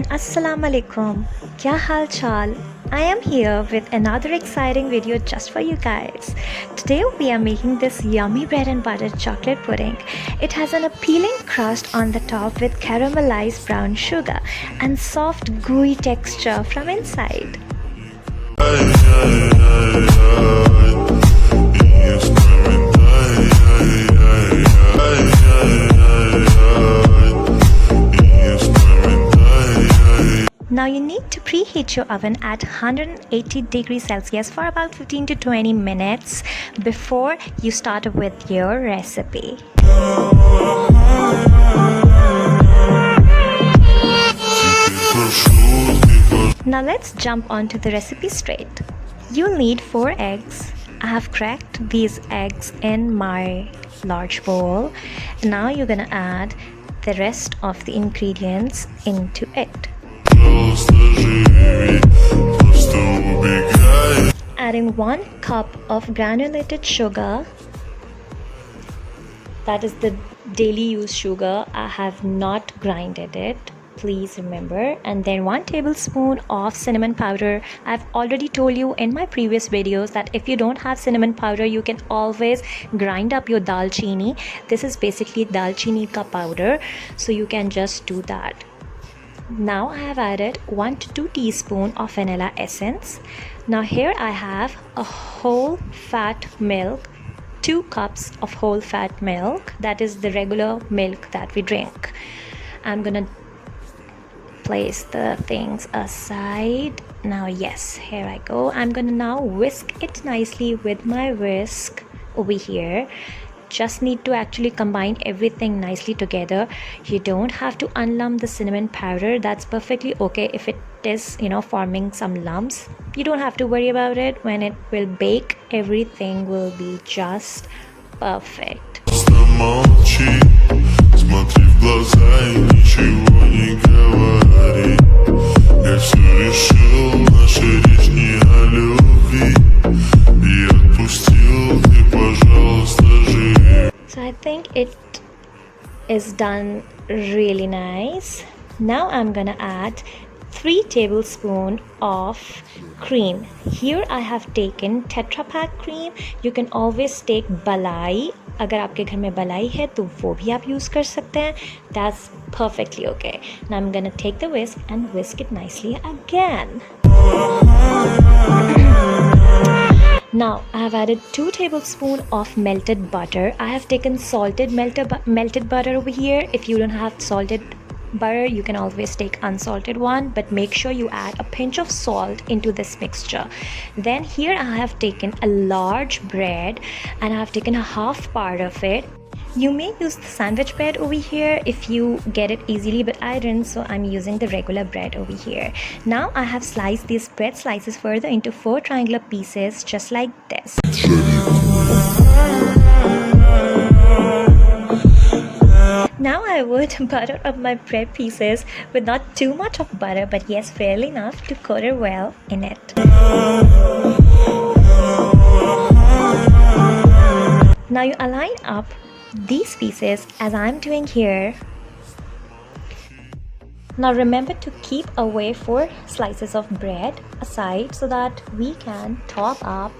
and Assalamu alaikum. Kya hal chal? I am here with another exciting video just for you guys. Today we are making this yummy bread and butter chocolate pudding. It has an appealing crust on the top with caramelized brown sugar and soft gooey texture from inside. Now you need to preheat your oven at 180 degrees Celsius for about 15 to 20 minutes before you start with your recipe. Now let's jump onto the recipe straight. You'll need 4 eggs. I have cracked these eggs in my large bowl. Now you're gonna add the rest of the ingredients into it. Adding 1 cup of granulated sugar. That is the daily use sugar. I have not grinded it, please remember. And then 1 tablespoon of cinnamon powder. I've already told you in my previous videos that if you don't have cinnamon powder, you can always grind up your dalchini. This is basically dalchini ka powder, so you can just do that. Now I have added 1 to 2 teaspoons of vanilla essence. Now here I have a whole fat milk, 2 cups of whole fat milk. That is the regular milk that we drink. I'm gonna place the things aside. Now yes, here I go. I'm gonna now whisk it nicely with my whisk over here. Just need to actually combine everything nicely together. You don't have to unlump the cinnamon powder. That's perfectly okay if it is, forming some lumps. You don't have to worry about it. When it will bake, everything will be just perfect. So I think it is done really nice. Now I'm gonna add 3 tablespoons of cream. Here I have taken Tetra Pak cream. You can always take balai. अगर आपके घर में balai है तो वो भी आप use कर सकते हैं. That's perfectly okay. Now I'm gonna take the whisk and whisk it nicely again. Now I have added 2 tablespoons of melted butter. I have taken salted melted butter over here. If you don't have salted butter, you can always take unsalted one, but make sure you add a pinch of salt into this mixture. Then here I have taken a large bread and I have taken a half part of it. You may use the sandwich bread over here if you get it easily, but I didn't, so I'm using the regular bread over here. Now I have sliced these bread slices further into 4 triangular pieces, just like this. Now I would butter up my bread pieces with not too much of butter, but yes, fairly enough to coat it well in it. Now you align up these pieces as I'm doing here. Now remember to keep away 4 slices of bread aside so that we can top up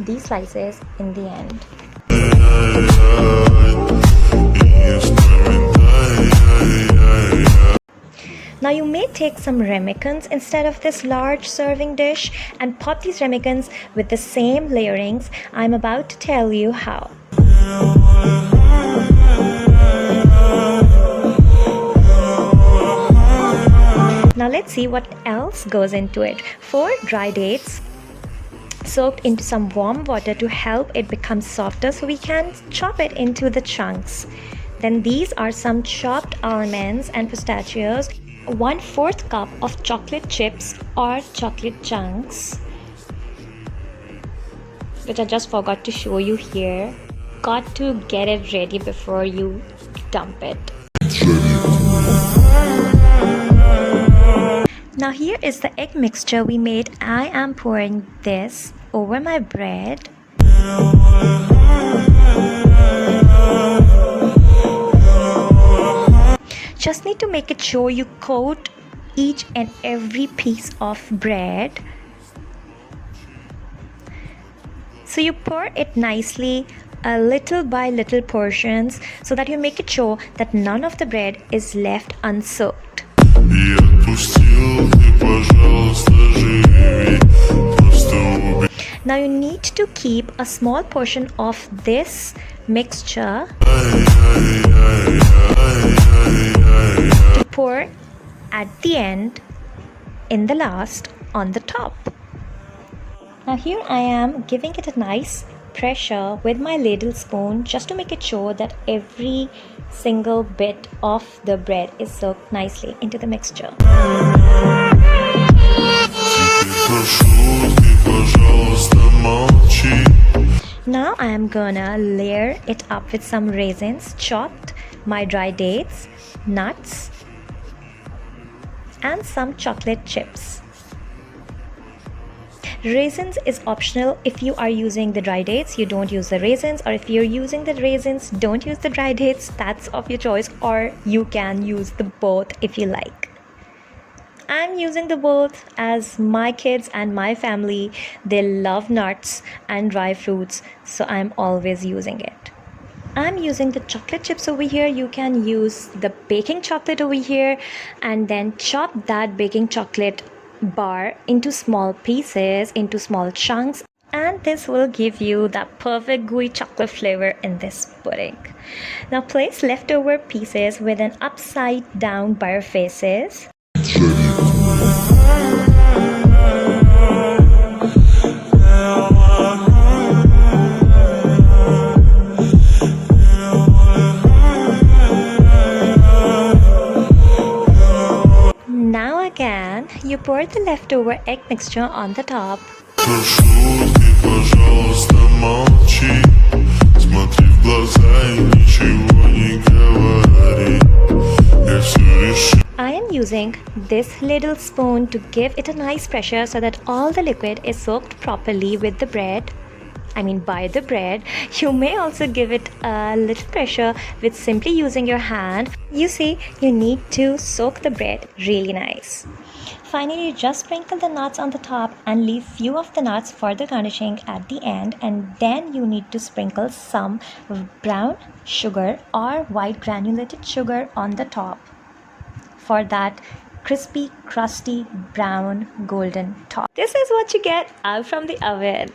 these slices in the end. Now you may take some ramekins instead of this large serving dish and pop these ramekins with the same layerings. I'm about to tell you how. Now let's see what else goes into it. 4 dry dates soaked into some warm water to help it become softer so we can chop it into the chunks. Then these are some chopped almonds and pistachios. 1/4 cup of chocolate chips or chocolate chunks, which I just forgot to show you here. Got to get it ready before you dump it. Now here is the egg mixture we made. I am pouring this over my bread. Just need to make it sure you coat each and every piece of bread. So you pour it nicely, little by little portions, so that you make it sure that none of the bread is left unsoaked. Now you need to keep a small portion of this mixture to pour at the end, in the last, on the top. Now here I am giving it a nice pressure with my ladle spoon just to make it sure that every single bit of the bread is soaked nicely into the mixture. Now I am gonna layer it up with some raisins chopped, my dry dates, nuts, and some chocolate chips. Raisins is optional. If you are using the dry dates, you don't use the raisins, or if you're using the raisins, don't use the dry dates. That's of your choice, or you can use the both if you like. I'm using the both as my kids and my family, they love nuts and dry fruits, so I'm always using it. I'm using the chocolate chips over here. You can use the baking chocolate over here, and then chop that baking chocolate bar into small pieces, into small chunks, and this will give you that perfect gooey chocolate flavor in this pudding. Now place leftover pieces with an upside down bar faces. Now again, you pour the leftover egg mixture on the top. I am using this little spoon to give it a nice pressure so that all the liquid is soaked properly with the bread. By the bread. You may also give it a little pressure with simply using your hand. You see, you need to soak the bread really nice. Finally, just sprinkle the nuts on the top and leave few of the nuts for the garnishing at the end, and then you need to sprinkle some brown sugar or white granulated sugar on the top for that crispy, crusty, brown, golden top. This is what you get out from the oven.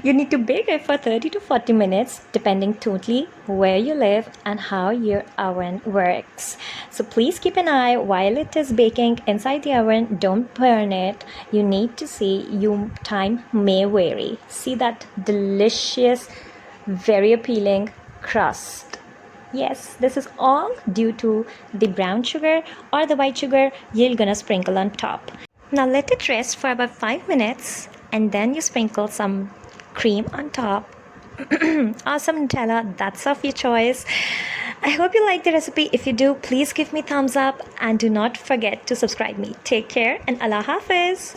You need to bake it for 30 to 40 minutes depending totally where you live and how your oven works. So please keep an eye while it is baking inside the oven. Don't burn it. You need to see, your time may vary. See that delicious, very appealing crust. Yes, this is all due to the brown sugar or the white sugar you're gonna sprinkle on top. Now let it rest for about 5 minutes, and then you sprinkle some cream on top or some Nutella, that's of your choice. I hope you like the recipe. If you do, please give me thumbs up and do not forget to subscribe me. Take care and Allah Hafiz.